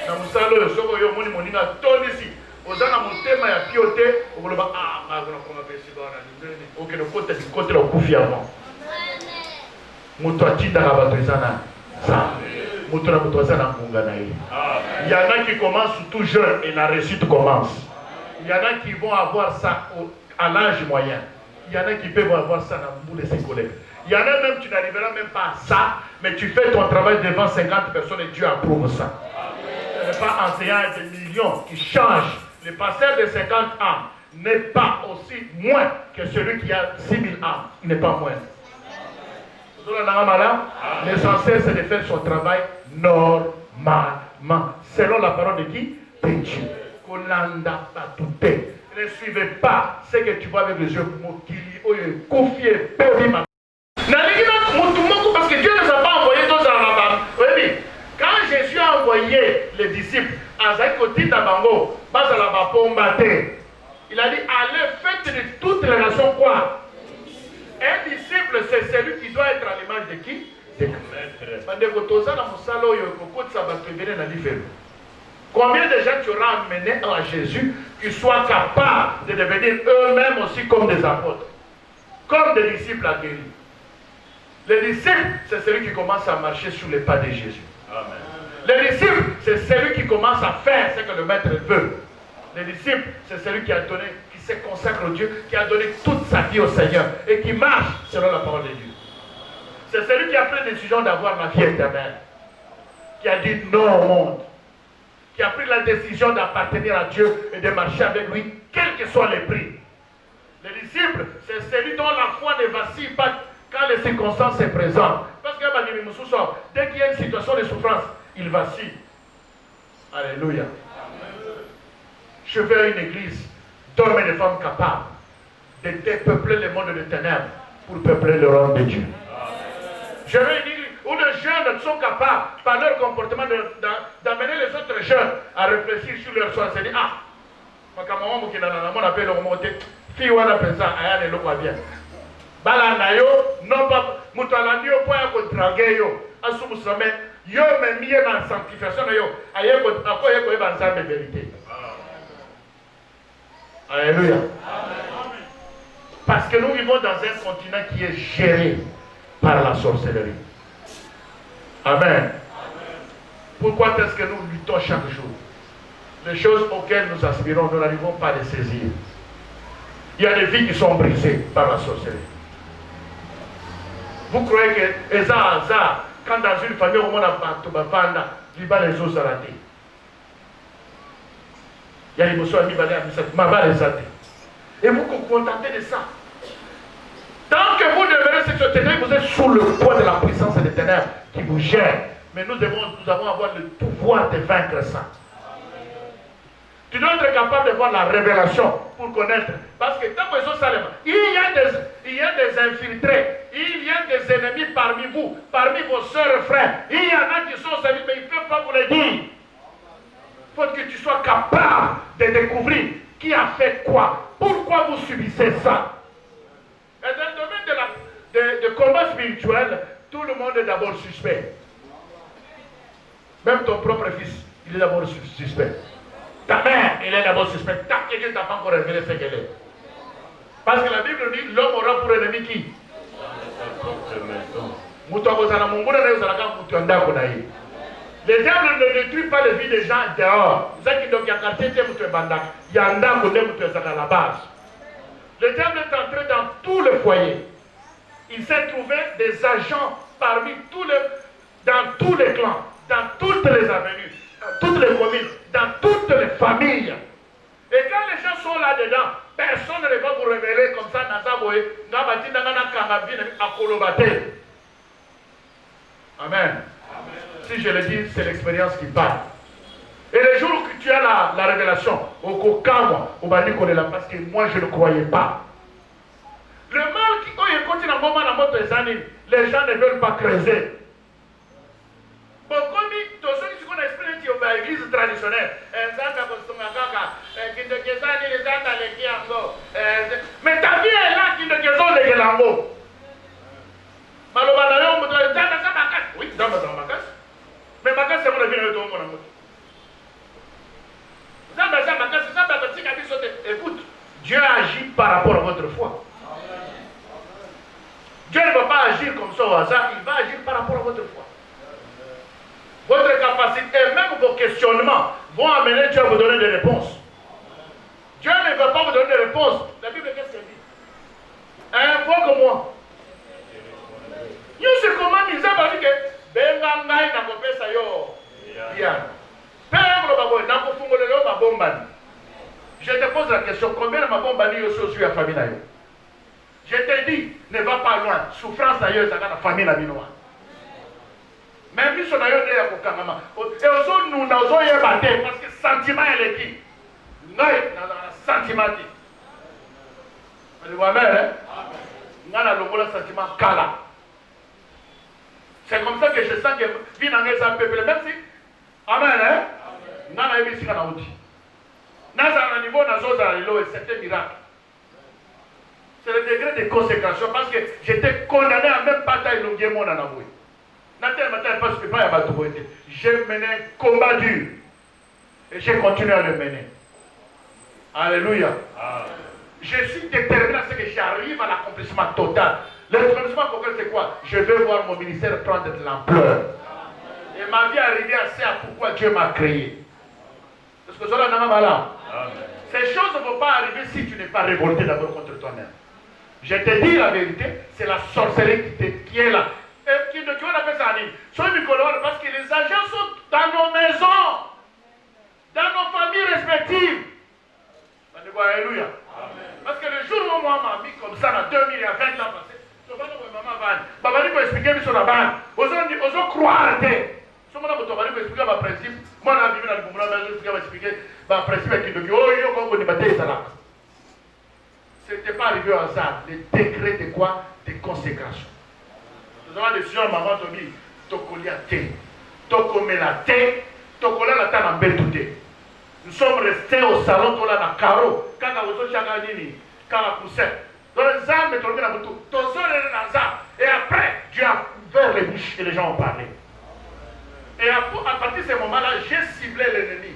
Na musalo soko yo moni moninga toni si. Ozana motema ya piote, okoloba ah ngakona koma pesi bana ndeni. OK le côté du côté la kufi avant. Moto atinda bato ezana. Ça. Moto na moto azana ngunga na ye. Il y en a qui commencent tout jeune et la réussite commence. Il y en a qui vont avoir ça à l'âge moyen. Il y en a qui peuvent avoir ça dans le bout de ses collègues. Il y en a même, tu n'arriveras même pas à ça, mais tu fais ton travail devant 50 personnes et Dieu approuve ça. Ce n'est pas enseignant des millions qui change. Le pasteur de 50 âmes n'est pas aussi moins que celui qui a 6000 âmes. Il n'est pas moins. L'essentiel, c'est de faire son travail normalement. Selon la parole de qui? De Dieu. Ne suivez pas ce que tu vois avec les yeux. Parce que Dieu ne les a pas envoyés tous dans la bande. Oui, quand Jésus a envoyé les disciples à Zaïkoti Tabango, il a dit allez, faites de toutes les nations quoi? Un disciple, c'est celui qui doit être à l'image de qui? De Combien de gens tu auras amené à Jésus qui soient capables de devenir eux-mêmes aussi comme des apôtres, comme des disciples aguerris? Le disciple, c'est celui qui commence à marcher sur les pas de Jésus. Amen. Le disciple, c'est celui qui commence à faire ce que le maître veut. Le disciple, c'est celui qui a donné, qui se consacre au Dieu, qui a donné toute sa vie au Seigneur et qui marche selon la parole de Dieu. C'est celui qui a pris la décision d'avoir la vie éternelle, qui a dit non au monde, qui a pris la décision d'appartenir à Dieu et de marcher avec lui, quels que soient les prix. Le disciple, c'est celui dont la foi ne vacille pas quand les circonstances se présentent. Parce que dès qu'il y a une situation de souffrance, il vacille. Alléluia. Je veux une église d'hommes et de femmes capables de dépeupler le monde de ténèbres pour peupler le royaume de Dieu. Je veux une église où les jeunes sont capables, par leur comportement, d'amener les autres jeunes à réfléchir sur leur choix. C'est dire, ah, on appelle le remonté, fille ou la personne, aïe, le quoi bien. Balanayo, non pas, moutalandi au point à contraguer yo, à ce sommet, yo me mis dans la sanctification, yo, aïe, à quoi yo est dans la vérité. Alléluia. Parce que nous vivons dans un continent qui est géré par la sorcellerie. Amen. Pourquoi est-ce que nous luttons chaque jour? Les choses auxquelles nous aspirons, nous n'arrivons pas à les saisir. Il y a des vies qui sont brisées par la sorcellerie. Vous croyez que quand dans une famille, on a les os ratés. Il y a les motions et vous vous contentez de ça. Tant que vous demeurez cette ténèbre, vous êtes sous le poids de la puissance des ténèbres qui vous gère. Mais nous avons avoir le pouvoir de vaincre ça. Tu dois être capable de voir la révélation pour connaître. Parce que tant que il y a des infiltrés, il y a des ennemis parmi vous, parmi vos soeurs et frères. Il y en a qui sont servis, mais ils ne peuvent pas vous le dire. Il faut que tu sois capable de découvrir qui a fait quoi, pourquoi vous subissez ça. Et dans le domaine de combat spirituel, tout le monde est d'abord suspect. Même ton propre fils, il est d'abord suspect. Ta mère, elle est d'abord suspecte. Tant que Dieu t'a pas encore révélé ce qu'elle est. Parce que la Bible dit, l'homme aura pour ennemi qui? Le diable ne détruit pas les vies des gens dehors. Il y en a qui à la base. Le diable est entré dans tous les foyers. Il s'est trouvé des agents parmi dans tous les clans, dans toutes les avenues, dans toutes les communes, dans toutes les familles. Et quand les gens sont là-dedans, personne ne va vous révéler comme ça dans sa voie. Amen. Si je le dis, c'est l'expérience qui parle. Et le jour que tu as la révélation, au calme, au banico de la parce que moi je ne croyais pas. Le mal qui continue à moment dans votre années, les gens ne veulent pas creuser. Bon, comme tous ceux qui connaissent l'église traditionnelle, mais ta vie est là qui ne te les lango. Oui, dans ma casse. Mais ma casse, c'est mon avis, par rapport à votre foi. Dieu ne va pas agir comme ça au hasard, il va agir par rapport à votre foi. Votre capacité et même vos questionnements vont amener Dieu à vous donner des réponses. Dieu ne va pas vous donner des réponses. La Bible, qu'est-ce qu'elle dit? Invoque-moi. Nous, c'est comment nous avons dit que Bengangai n'a pas fait ça. Je te pose la question, combien de ma bombe yo suis à famille? Je te dis, ne va pas loin. Souffrance d'ailleurs, ça la famille la binoa. Même si on a eu des akokangama. Et aussi nous n'avons pas battu parce que sentiment est qui? Nous avons sentiment. Vous voyez, hein? Nous avons le sentiment kala. C'est comme ça que je sens que vie dans les peuple, même si, amen, hein? Nous avons eu un outil. Nous avons un niveau, nous avons un c'était miracle. C'est le degré de consécration parce que j'étais condamné à même bataille longue mon en avoué. J'ai mené un combat dur et j'ai continué à le mener. Alléluia. Je suis déterminé à ce que j'arrive à l'accomplissement total. L'accomplissement total, c'est quoi? Je veux voir mon ministère prendre de l'ampleur. Et ma vie arriver assez à pourquoi Dieu m'a créé. Parce que cela n'a pas là. Ces choses ne vont pas arriver si tu n'es pas révolté d'abord contre toi-même. Je te dis la vérité, c'est la sorcellerie qui est là. Et qui on appelle ça parce que les agents sont dans nos maisons, dans nos familles respectives. Alléluia. Parce que le jour où moi m'a mis comme ça, en 2000 et 20 ans passé, je vais maman va va expliquer sur la bande. Osons croire que si on va expliquer ma principe, moi la Bible va expliquer ma principe qui dit ce n'était pas arrivé au hasard. Le décret de quoi? Des consécrations. Nous avons des gens, maman, Tobi, Tokolia Té, Tokomela Té, Tokola la Tana Mbetouté. Nous sommes restés au salon, Tola na Karo, Kaka Ozo Chaganini, Kaka Kousset. Dans les armes, mais Tola na Boutou, Tozo les Nazar. Et après, Dieu a ouvert les bouches et les gens ont parlé. Et à partir de ce moment-là, j'ai ciblé l'ennemi.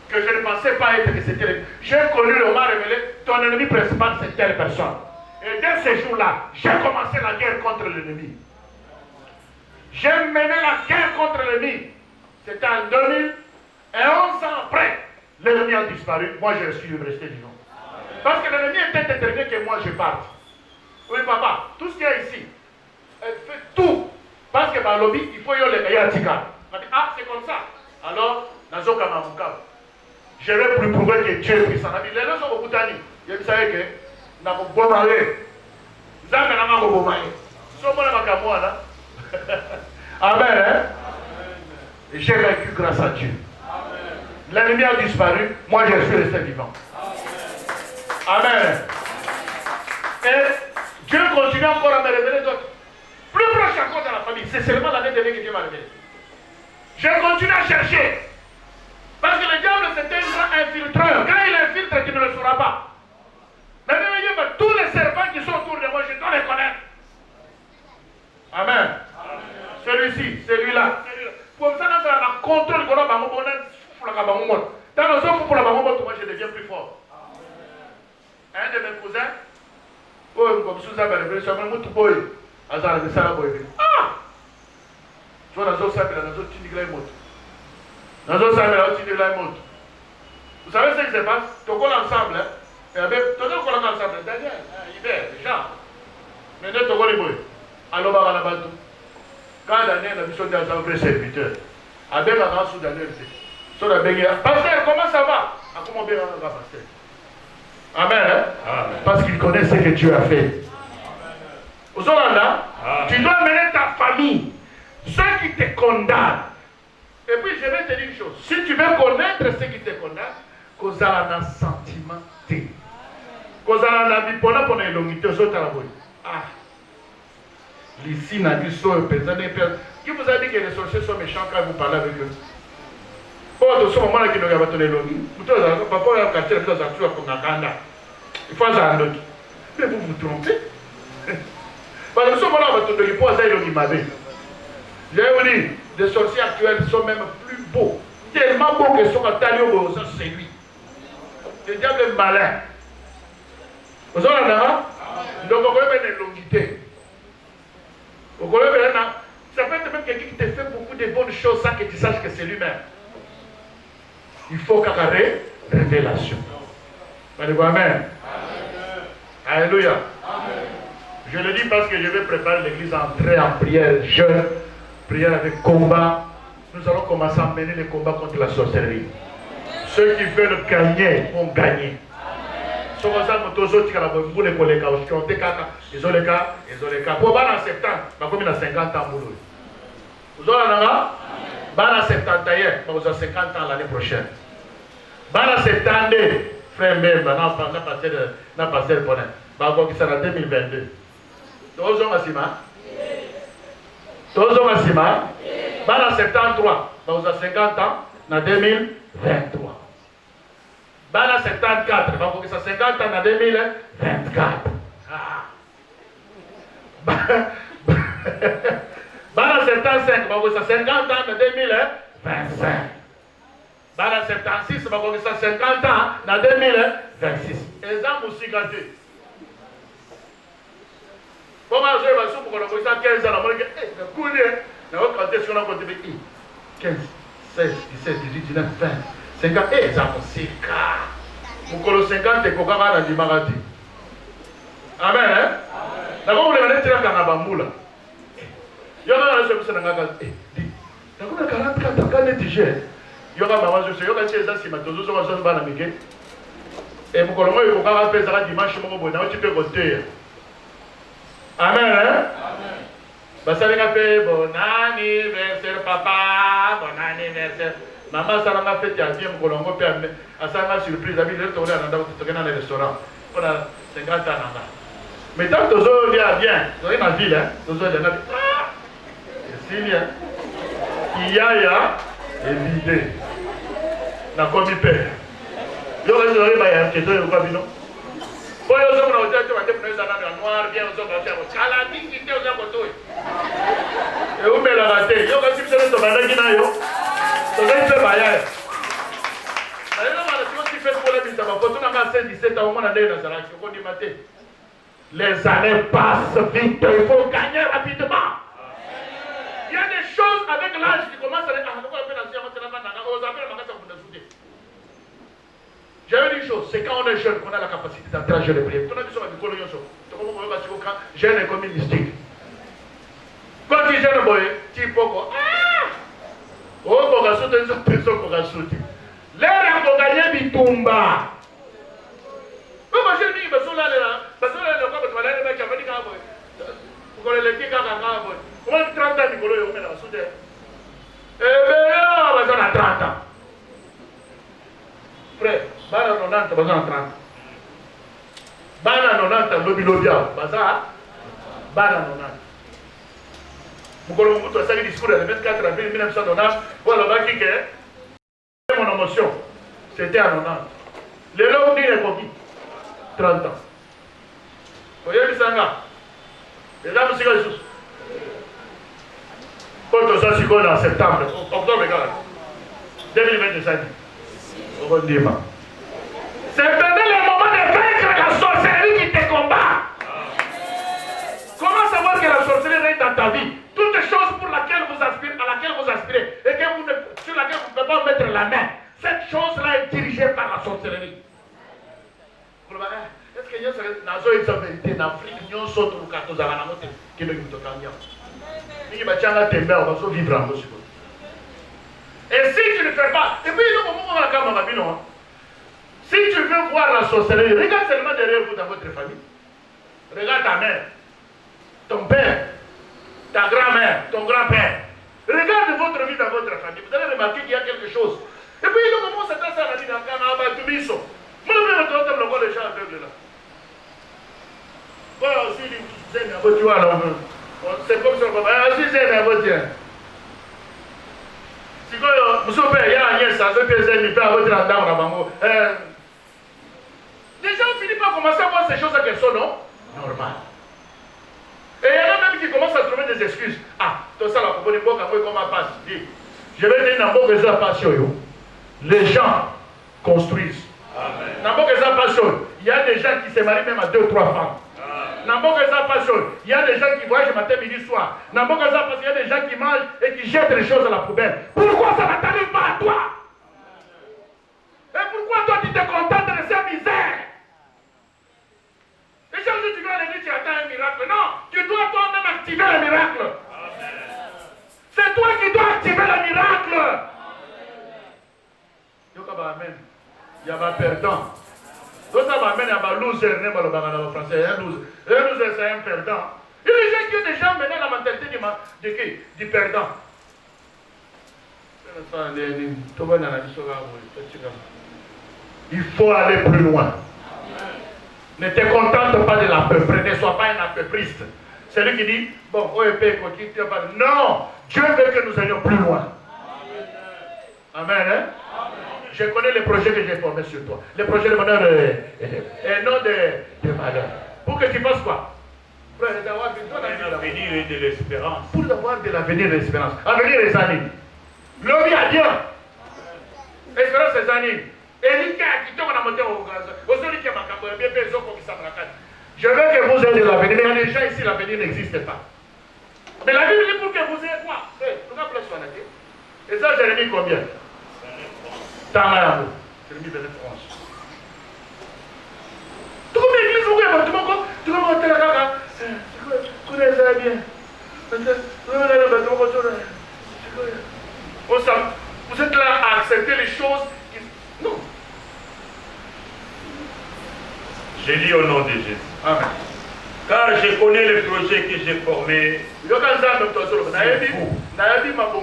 Que je ne pensais pas être que c'était l'ennemi. J'ai connu le m'a révélé, ton ennemi principal c'est telle personne. Et dès ce jour-là, j'ai commencé la guerre contre l'ennemi. J'ai mené la guerre contre l'ennemi. C'était en 2000. Et 11 ans après, l'ennemi a disparu. Moi, je suis resté vivant. Parce que l'ennemi était déterminé que moi, je parte. Oui, papa, tout ce qu'il y a ici, elle fait tout. Parce que dans le lobby, il faut y aller meilleurs tika. Ah, c'est comme ça. Alors, Nazo Kamamuka. Je vais plus prouver que Dieu est puissant. Les gens sont beaucoup d'années. Vous savez que nous avons beau marrer. Nous avons beau marrer. Nous sommes là. Amen. Hein? Et j'ai vécu grâce à Dieu. L'ennemi a disparu. Moi, je suis resté vivant. Amen. Et Dieu continue encore à me révéler d'autres. Plus proche encore dans la famille. C'est seulement l'année dernière que Dieu m'a révélé. Je continue à chercher. Parce que le diable, c'était un grand infiltreur. Quand il infiltre, tu ne le sauras pas. Mais tous les serpents qui sont autour de moi, je dois les connaître. Amen. Celui-ci, celui-là. Pour ça, dans la contrôle, dans le sens pour la moi, je deviens plus fort. Un de mes cousins, comme Susan m'a révélé, ça m'a dit, ah! Tu vois, dans le sens, vous savez ce qui se passe? Tout le monde ensemble, hein? Et avec tout le monde ensemble, Daniel, Hubert, Jean. Mais nous, tout le monde, alors, on va la battre. Quand Daniel a mis son vrai serviteur, avec la grâce de Daniel, sur la baignade. Pasteur, comment ça va? Comment bien on va, pasteur? Amen, hein? Amen. Parce qu'il connaît ce que Dieu a fait. Aux autres là, tu dois amener ta famille, ceux qui te condamnent. Et puis je vais te dire une chose, si tu veux connaître ceux qui te condamnent, cause à un sentiment, cause à un bipona pour les longuités, aux autres à la voix. Ah, l'ici n'a dit ça, qui vous a dit que les sorciers sont méchants quand vous parlez avec eux? Oh, de ce moment-là, qui nous a battu les longuités, il faut un autre. Mais vous vous trompez. Parce que ce moment-là, il faut un autre. Je vais vous dire, les sorciers actuels sont même plus beaux. Tellement beaux que sont en talio, c'est lui. Le diable est malin. Vous avez donc on peut mettre une longité. Ça peut être même quelqu'un qui te fait beaucoup de bonnes choses sans que tu saches que c'est lui-même. Il faut carrer révélation. Amen. Amen. Alléluia. Amen. Je le dis parce que je vais préparer l'église à entrer en prière jeune, prière avec combat. Nous allons commencer à mener les combats contre la sorcellerie. Ceux qui veulent gagner vont gagner. Pour en septembre, comme il a 50 ans, vous avez 50 ans l'année prochaine. Bana 70, frère même, n'a passé le bonheur. Qui sera en 2022. Tozo Massima. Tozo Massima. Bana 73, vous avez 50 ans, en 2023. Bana 74, donc ça 50 ans en 2024. Bana 75, donc ça 50 ans en 2025. Bana 76, donc ça 50 ans en 2026. Exemple aussi gâté. Comment je vais sur pour que ça 15 ans, on va dire, le coup de quand sur la côté 15, 16, 17, 18, 19, 20. 50, ça c'est car. Pour 50 et pour la dimarati. Amen. D'accord, vous allez tirer un bamboula. Il y a un seul qui n'a pas dit. D'accord, 44 ans, quand il dit, il y aura maman, je sais, il y aura des gens qui m'ont tous dit, et pour que le monde puisse faire dimanche, tu peux voter. Amen. Bah, ça va faire bon anniversaire, papa, bon anniversaire. Maman, ça m'a fait un bien, Colombo, père, à ça m'a surprise, à venir tourner dans les restaurants. On a 50 ans. Mais tant que vous avez bien, vous avez ma ville, vous avez la c'est bien. Il y a évidé. N'a pas mis père. Il y a un qui est un peu non. Pour les hommes, on a dit que les hommes noirs, bien aux hommes, calami, qui était aux hommes. Et où met la raté? Il y a aussi une personne qui n'a pas eu. Ça va être bailleur. Les années passent vite, il faut gagner rapidement. Il y a des choses avec l'âge qui commencent à dire, j'avais une chose, c'est quand on est jeune qu'on a la capacité d'entrer en jeu de prière. Jeune est comme une mystique. Quand tu es jeune, tu es pas. Oh, pour gagner des personnes pour gagner. L'air pour gagner bitumba. Comment je dis parce que là, parce que là, le corps de la lèvre qui a venu quand pour les qui quand comment 30 ans Nicolas on met la soudure. Eh bien, on a 30 ans. Frère, bana 90 besoin 30. Bana 90 lobby lobia, basa bana 90. Mukolo Mukutu a sali discours le 24 avril 1990. Voilà, bah qui est mon émotion. C'était à 90. Le long dit les coquilles. 30 ans. Vous voyez les sangas. Les dames c'est quoi les choses? Quand on s'est signé en septembre, octobre, regarde. 2025. Au bon dimanche. C'est maintenant le moment de vaincre la sorcellerie qui te combat. Comment savoir que la sorcellerie est dans ta vie? Toutes les choses pour laquelle vous aspirez, à laquelle vous aspirez, et que vous ne, sur laquelle vous ne pouvez pas mettre la main, cette chose-là est dirigée par la sorcellerie. Est-ce que nous avons une vérité dans l'Afrique? Nous sommes tous les 14 ans qui nous ont gagné. Et si tu ne fais pas, et puis nous avons la caméra, si tu veux voir la sorcellerie, regarde seulement derrière vous dans votre famille. Regarde ta mère, ton père, ta grand-mère, ton grand-père. Regarde votre vie dans votre famille. Vous allez remarquer qu'il y a quelque chose. Et puis nous avons cette ça la vie dans le canal, tout mission. Moi, je vais me le voir les gens aveugles là. Voilà aussi, tu vois là. C'est comme ça, si c'est un voisin. Si monsieur père, il y a un nièce, ça se fait des amis, à votre endroit, là, bango. Les gens finissent par commencer à voir ces choses à qu'elles sont non normales. Et il y en a même qui commencent à trouver des excuses. Ah, tout ça, là, pour dire comment passe. Je vais dire, n'importe quelle passion. Les gens construisent. N'importe quelle passion. Il y a des gens qui se marient même à 2 ou 3 femmes. Il y a des gens qui voyagent matin, midi, soir. Il y a des gens qui mangent et qui jettent les choses à la poubelle. Pourquoi ça ne t'arrive pas à toi? Et pourquoi toi tu te contentes de cette misère? Et chaque jour tu viens à l'église, tu attends un miracle. Non, tu dois toi-même activer le miracle. C'est toi qui dois activer le miracle. Amen. Il y a un perdant. Donc ça m'amène à un loser, en français. Un loser, c'est un perdant. Il y a des gens qui ont déjà mené la mentalité du perdant. Il faut aller plus loin. Ne te contente pas de l'à peu près, ne sois pas un à peu priste. C'est lui qui dit, bon, non, Dieu veut que nous allions plus loin. Amen. Hein? Je connais les projets que j'ai formés sur toi. Les projets de bonheur et non de malheur. Pour que tu fasses quoi? Pour avoir l'avenir et de l'espérance. Pour avoir de l'avenir et de l'espérance. Avenir les années. L'homme a Dieu. Espérance les années. Et je veux que vous ayez de l'avenir. Mais il y a des gens ici, l'avenir n'existe pas. Mais la Bible dit pour que vous ayez quoi? Et ça, Jérémie combien? Tamayamo. Jérémie venait de France. Tout le monde église, vous voyez, tout le monde est là. Vous connaissez bien. Vous êtes là à accepter les choses. Non. Je lis au nom de Jésus. Amen. Car je connais les projets que j'ai formés,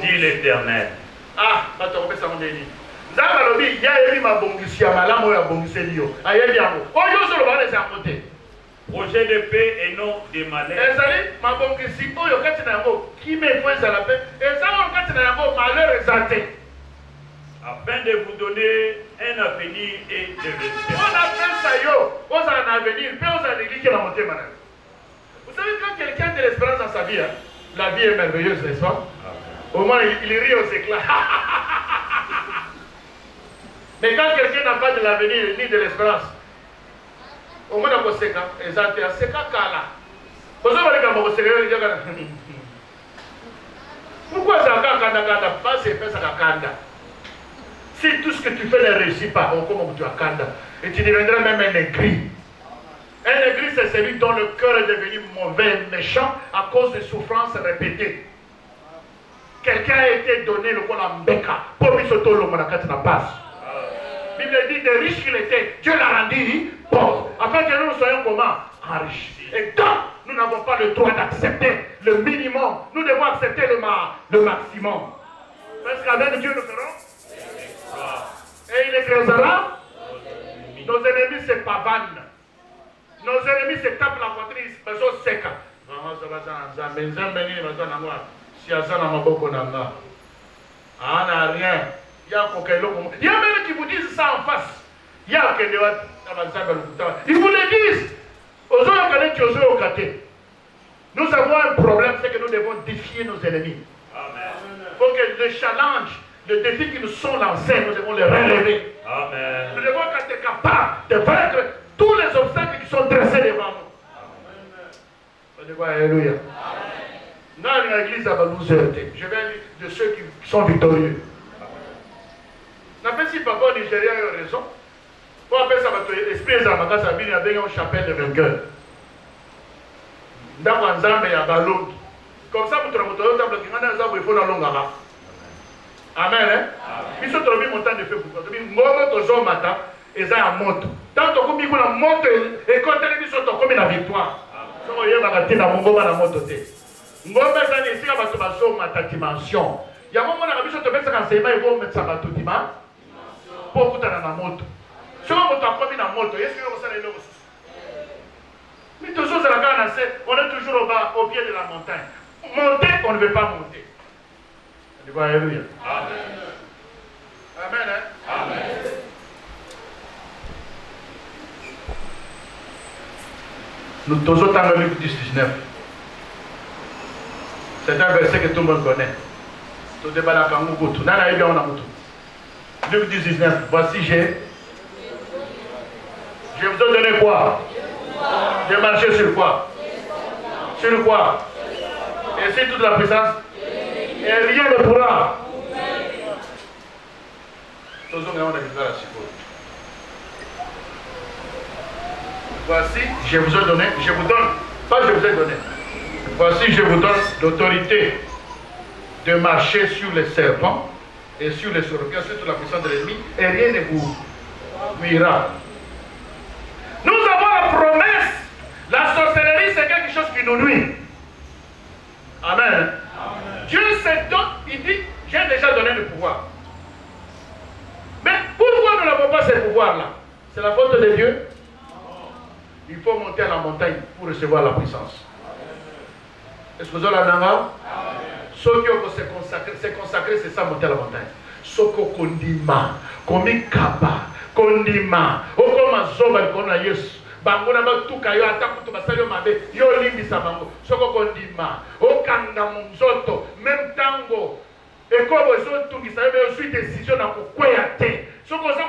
dit l'Éternel. Ah, il y a eu ma bongisie, ma lame à bongisie. Projet de paix et non de malheur. Ma bongisie, qui me fait à la paix, et ça, malheur exalté. Afin de vous donner un avenir et de l'espérance. On appelle ça on a un avenir, puis on a l'église qui est la montée maintenant. Vous savez, quand quelqu'un a de l'espérance dans sa vie, hein, la vie est merveilleuse, n'est-ce pas? Au moins, il rit aux éclats. Mais quand quelqu'un n'a pas de l'avenir ni de l'espérance, au moins, on sait quand, exactement, c'est quand là. Pourquoi ça kanda pas c'est fait ça kanda? Si tout ce que tu fais ne réussit pas, comment tu as kanda? Et tu deviendras même un aigri. Un aigri, c'est celui dont le cœur est devenu mauvais, méchant, à cause de souffrances répétées. Quelqu'un a été donné le Mbeka pour lui sauter le monakati na passe. La Bible dit de riche qu'il était, Dieu l'a rendu pauvre, afin que nous soyons comment? Enrichis. Et donc, nous n'avons pas le droit d'accepter le minimum, nous devons accepter le maximum. Parce qu'avec Dieu nous ferons. Et il écrasera. Nos ennemis se pavanent. Nos ennemis se tapent la poitrine, ils sont secs. Si à ça n'a rien. Il y a même qui vous disent ça en face. Il y a ils vous le disent. Nous avons un problème, c'est que nous devons défier nos ennemis. Il faut que le challenge, le défi qui nous sont lancés, nous devons les relever. Amen. Nous devons être capables de vaincre tous les obstacles qui sont dressés devant nous. Alléluia. Dans l'église, je vais de ceux qui sont victorieux. N'a pas si papa au Nigeria a raison. Pour appeler ça l'esprit de Zamaka Sabine avec une chapelle de vainqueur. Dans un zambe, il y a ballon. Comme ça, vous trouvez un zambe qui a un zambe, il faut dans l'ongara. Amen. Ils sont trouvés montant de feu pour toi. Ils sont matin et ça a moto. Tant que vous avez moto et quand ils sont comme la victoire. Si vous avez la moto, vous avez la moto. Ngombe ça ici à ma dimension. Il y a un moment où on te fait ça enseignement, ils vont mettre ça à dimension. Pour que tu aies la moto. Si on a commis la moto, est-ce que vous allez le voir? Mais toujours on est toujours au bas, au pied de la montagne. Monter, on ne veut pas monter. Alléluia. Amen. Amen. Hein? Amen. Nous tous dans le Luc 10-19. C'est un verset que tout le monde connaît. Luc 10-19. Voici Je vous ai donné quoi? J'ai marché sur quoi? Sur quoi? Et c'est toute la puissance. Et rien ne pourra. Voici, je vous ai donné, je vous donne, pas je vous ai donné. Voici, je vous donne l'autorité de marcher sur les serpents et sur les scorpions, sur toute la puissance de l'ennemi, et rien ne vous nuira. Nous avons la promesse. La sorcellerie, c'est quelque chose qui nous nuit. Amen. Amen. Dieu s'est donné, il dit, j'ai déjà donné le pouvoir. Mais pourquoi nous n'avons pas ce pouvoir-là? C'est la faute de Dieu? Il faut monter à la montagne pour recevoir la puissance. Est-ce que vous avez la nanga? Ceux qui ont se consacrer, c'est ça, monter à la montagne. Soko kondima, komi kaba, kondima, okoma zoba kona Yesu. Bangona batuka yo atakutu basalio mabe, yo limbisa bango. Soko kondima, okanga munzoto, même tango. Et comme vous avez tout qui savez, vous avez décision dans quoi te. Ce que vous avez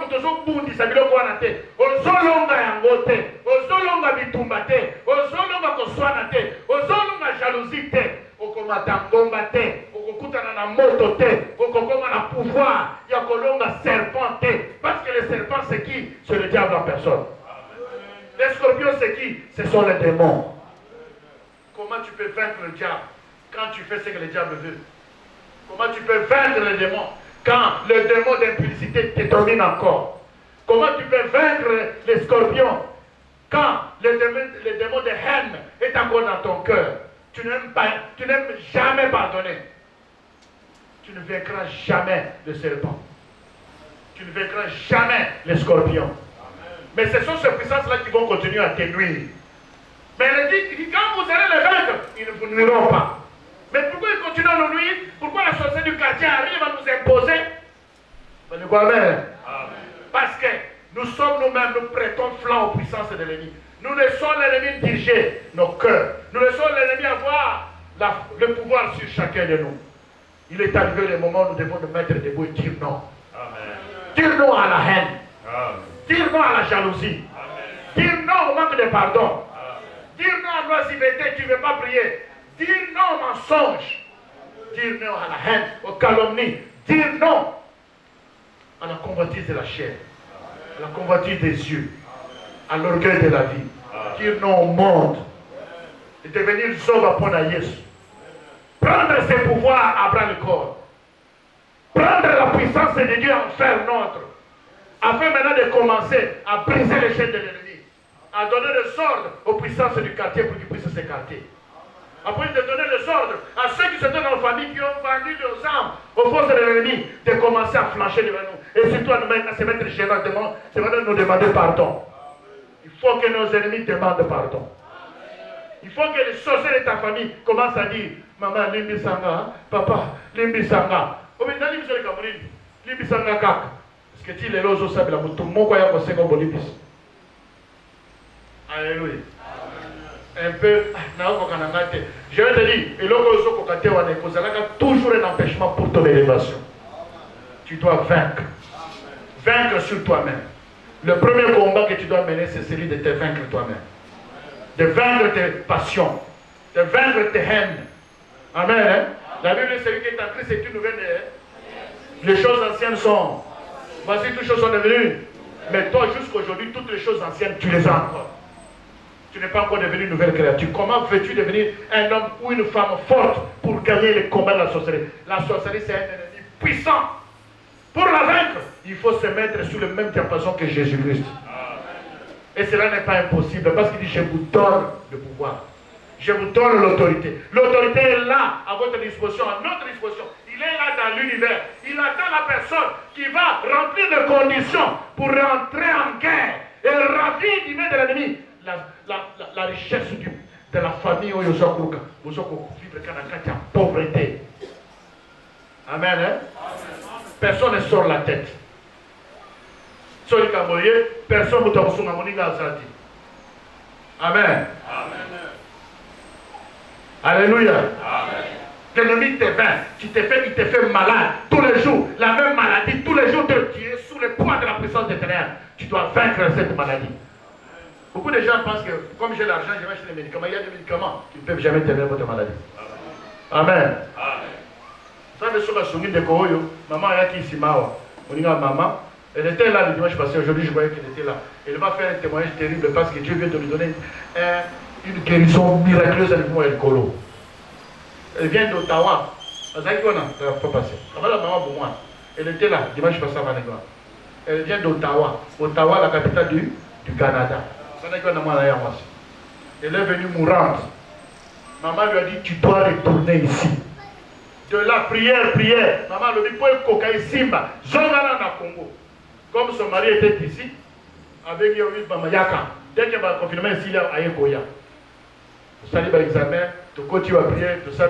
bundi, ça veut dire quoi te. Ozolonga yangote, ozolonga bitumbate, ozolonga koswanate, ozolonga jalousie te, okomata ngomba te, okokutana na moto te, okokoma na pouvoir, yakolonga serpent te. Parce que le serpent c'est qui? C'est le diable en personne. Les scorpions c'est qui? Ce sont les démons. Comment tu peux vaincre le diable quand tu fais ce que le diable veut? Comment tu peux vaincre les démons quand le démon d'impudicité te domine encore? Comment tu peux vaincre les scorpions quand le démon de haine est encore dans ton cœur? Tu n'aimes jamais pardonner. Tu ne vaincras jamais le serpent. Tu ne vaincras jamais les scorpions. Mais ce sont ces puissances-là qui vont continuer à te nuire. Mais il dit, quand vous allez les vaincre, ils ne vous nuiront pas. Mais pourquoi ils continuent à nous nuire? Pourquoi la sorcellerie du quartier arrive à nous imposer? Parce que nous sommes nous-mêmes, nous prêtons flanc aux puissances de l'ennemi. Nous laissons l'ennemi diriger nos cœurs. Nous laissons l'ennemi avoir le pouvoir sur chacun de nous. Il est arrivé le moment où nous devons nous mettre debout et dire non. Amen. Dire non à la haine. Amen. Dire non à la jalousie. Amen. Dire non au manque de pardon. Amen. Dire non à l'oisiveté, tu ne veux pas prier. Dire non au mensonge, dire non à la haine, aux calomnies, dire non à la convoitise de la chair, à la convoitise des yeux, à l'orgueil de la vie, dire non au monde, et devenir Zoba Ponayes, prendre ses pouvoirs à bras le corps, prendre la puissance de Dieu en faire notre, afin maintenant de commencer à briser les chaînes de l'ennemi, à donner le sort aux puissances du quartier pour qu'ils puissent s'écarter. Après de donner les ordres à ceux qui se donnent en famille, qui ont vendu leurs armes aux forces de l'ennemi, de commencer à flancher devant nous. Et surtout à se mettre gênants, c'est maintenant de nous demander pardon. Il faut que nos ennemis demandent pardon. Il faut que les sorciers de ta famille commencent à dire, maman, limbi sanga, papa, limbi sanga. Limbi sanga kak. Parce que tu les loges au sable, tout le monde a un second bolibis. Alléluia. Un peu, je vais te dire, toujours un empêchement pour ton élévation. Tu dois vaincre. Vaincre sur toi-même. Le premier combat que tu dois mener, c'est celui de te vaincre toi-même. De vaincre tes passions. De vaincre tes haines. Amen. Hein? La Bible dit celui qui est en Christ est une nouvelle. Les choses anciennes sont. Voici toutes les choses sont devenues. Mais toi, jusqu'aujourd'hui, toutes les choses anciennes, tu les as encore. Tu n'es pas encore devenu une nouvelle créature. Comment veux-tu devenir un homme ou une femme forte pour gagner le combat de la sorcellerie? La sorcellerie, c'est un ennemi puissant. Pour la vaincre, il faut se mettre sur le même diapason que Jésus-Christ. Et cela n'est pas impossible parce qu'il dit, je vous donne le pouvoir. Je vous donne l'autorité. L'autorité est là, à votre disposition, à notre disposition. Il est là dans l'univers. Il attend la personne qui va remplir les conditions pour rentrer en guerre et ravir du main de l'ennemi. La richesse de la famille où vous avez vivre en pauvreté. Amen. Hein? Personne ne sort la tête. Personne ne peut se Amen. Alléluia. L'ennemi te vainc, il te fait malade tous les jours. La même maladie, tous les jours, tu es sous le poids de la puissance des ténèbres. Tu dois vaincre cette maladie. Beaucoup de gens pensent que comme j'ai l'argent, je vais acheter des médicaments. Il y a des médicaments qui ne peuvent jamais terminer votre maladie. Amen. Ça, c'est sur la souris de Koroyo. Maman a qui ici, maman. Elle était là le dimanche passé. Aujourd'hui, je voyais qu'elle était là. Elle va faire un témoignage terrible parce que Dieu vient de lui donner une guérison miraculeuse à l'époque El Kolo. Elle vient d'Ottawa. Elle était là dimanche passé à Manigua. Elle vient d'Ottawa. Ottawa, la capitale du Canada. Elle est venue mourante. Maman lui a dit, tu dois retourner ici. De la prière. Maman lui a dit, pour coca Simba, Zongana na Congo. Comme son mari était ici, avec Yomi Mamayaka, dès qu'elle m'a confirmé ici, il a Ayekoya. Vous allez par l'examen, tu continues à prier, tu sais,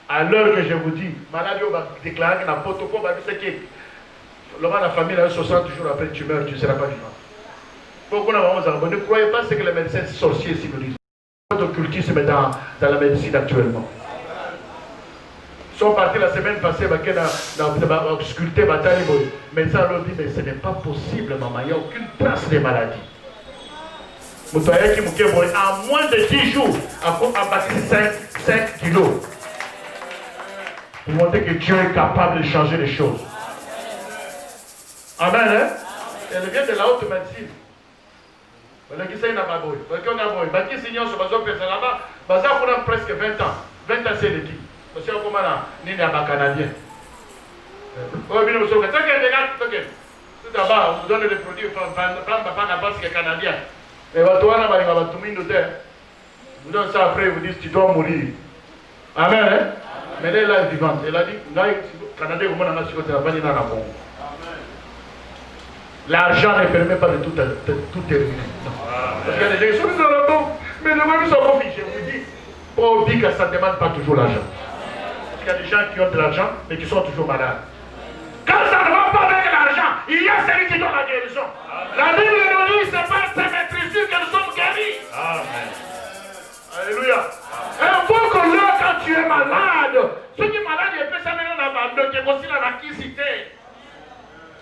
à l'heure que je vous dis, maladie va déclarer que la protocole va dire ce qui est. La famille, 60 jours après, tu meurs, tu ne seras pas vivant. Pourquoi ne croyez pas ce que les médecins sorciers ici nous disent. Notre occultisme est dans la médecine actuellement. Ils sont partis la semaine passée dans l'obscurité bataille. Les médecins leur dit, mais ce n'est pas possible, maman, il n'y a aucune trace de maladie. En moins de 10 jours, a bâti 5 kilos. Pour montrer que Dieu est capable de changer les choses. Amen, hein? Elle vient de la haute médecine. Elle qui s'est nababoy. On a boy. Baki signon sur bazo pesa là-bas. Baza pour presque 20 ans. 20 ans c'est l'équipe. Parce que comment là, ni n'est pas canadien. Oh bien monsieur, tant que les gars, ok. Tout d'abord, on vous donne des produits, pas parce que canadien. Mais votre toi là, il va tout mine d'hôtel. Vous donne ça après, vous dites tu dois mourir. Amen, hein? Mais elle est là vivante. Elle a dit, Canadien, comment on a su que tu n'as pas dit dans la bombe. L'argent ne permet pas de tout terminer. Parce qu'il y a des gens qui sont dans la bombe, mais le même sont pas fichés. Je vous dis, on dit que ça ne demande pas toujours l'argent. Parce qu'il y a des gens qui ont de l'argent, mais qui sont toujours malades. Quand ça ne va pas avec l'argent, il y a celui qui donne la guérison. La Bible nous dit, c'est par sa maîtrise que nous sommes guéris. Amen. Alléluia. Un bon colère quand tu es malade. Ceux qui sont malades, ils peuvent s'amener dans la bande, qui est aussi la laquicité.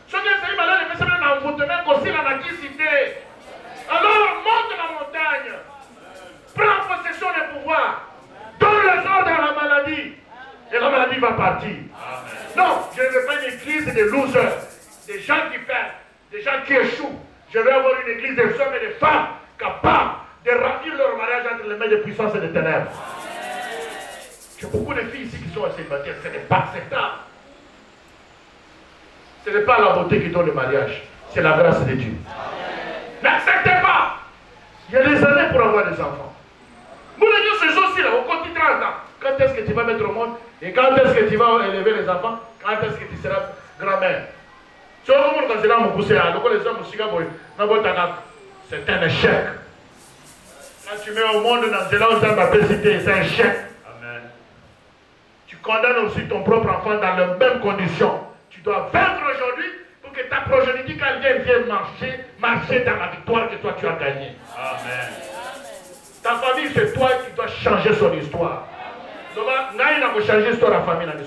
Ceux qui sont malades, ils peuvent s'amener dans la envoûtement, aussi la laquicité. Alors, monte la montagne. Prends possession des pouvoirs. Donne les ordres à la maladie. Et la maladie va partir. Amen. Non, je ne veux pas une église de losers. Des gens qui perdent. Des gens qui échouent. Je veux avoir une église des hommes et des femmes capables de remplir leur mariage entre les mains de puissance et de ténèbres. J'ai beaucoup de filles ici qui sont célibataires. Ce n'est pas acceptable. Ce n'est pas la beauté qui donne le mariage. C'est la grâce de Dieu. N'acceptez pas. Il y a des années pour avoir des enfants. Nous, les dieux, ce aussi là, au quotidien, quand est-ce que tu vas mettre au monde et quand est-ce que tu vas élever les enfants, quand est-ce que tu seras grand-mère. C'est un échec. Quand tu mets au monde dans la cité, c'est un échec. Amen. Tu condamnes aussi ton propre enfant dans les mêmes conditions. Tu dois vaincre aujourd'hui pour que ta progéniture, quand elle vienne marcher dans la victoire que toi tu as gagnée. Amen. Ta famille, c'est toi qui dois changer son histoire. Donc, il faut changer l'histoire de la famille. Mais je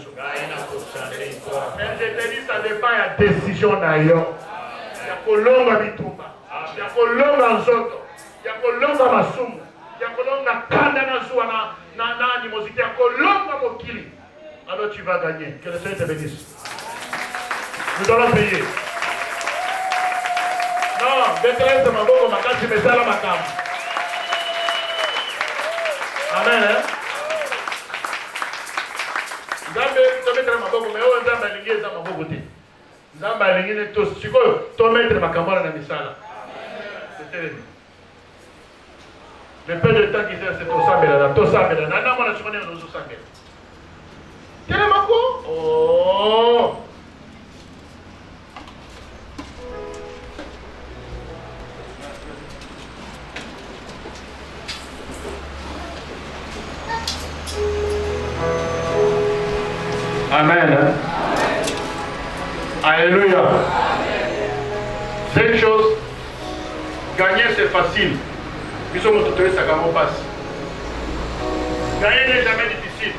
te dis, ça dépend de la décision d'ailleurs. Il y a que l'homme à Bitumba. Il y a que l'homme à Zoto. Il y a que l'homme à Masumu. Il y a que l'homme à Kanda na animosité. Il y a que l'homme à Mokili. Alors tu vas gagner. Que le Seigneur te bénisse. Nous allons payer. Non, déclare ce maboko, ma carte, tu mets ça là, ma carte. Amen, hein? Nzambe tomettre maboko mais oyo nzambe alingi eza maboko te. Nzambe alingi ne to sikoyo tomettre makambo na misala. C'était le peu de temps qu'ils c'est tosambela na mona chikone no sambela. Tele mako? Oh. Amen. Alléluia. C'est une chose. Gagner c'est facile. Nous sommes tous les sagamons passe. Gagner n'est jamais difficile.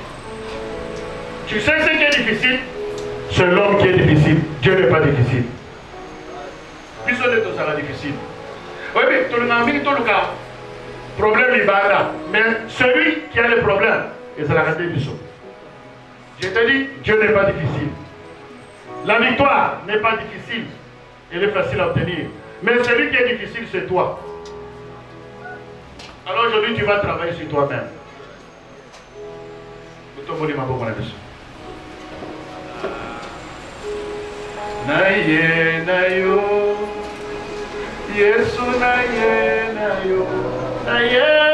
Tu sais ce qui est difficile? C'est l'homme qui est difficile. Dieu n'est pas difficile. Puisque on est tous à la difficile. Oui, mais tout le monde, tout le cas. Problème, il va là. Mais celui qui a le problème, et c'est la réalité du saut. Je te dis, Dieu n'est pas difficile. La victoire n'est pas difficile. Elle est facile à obtenir. Mais celui qui est difficile, c'est toi. Alors aujourd'hui, tu vas travailler sur toi-même. Naye nayo, Yesu naye nayo, naye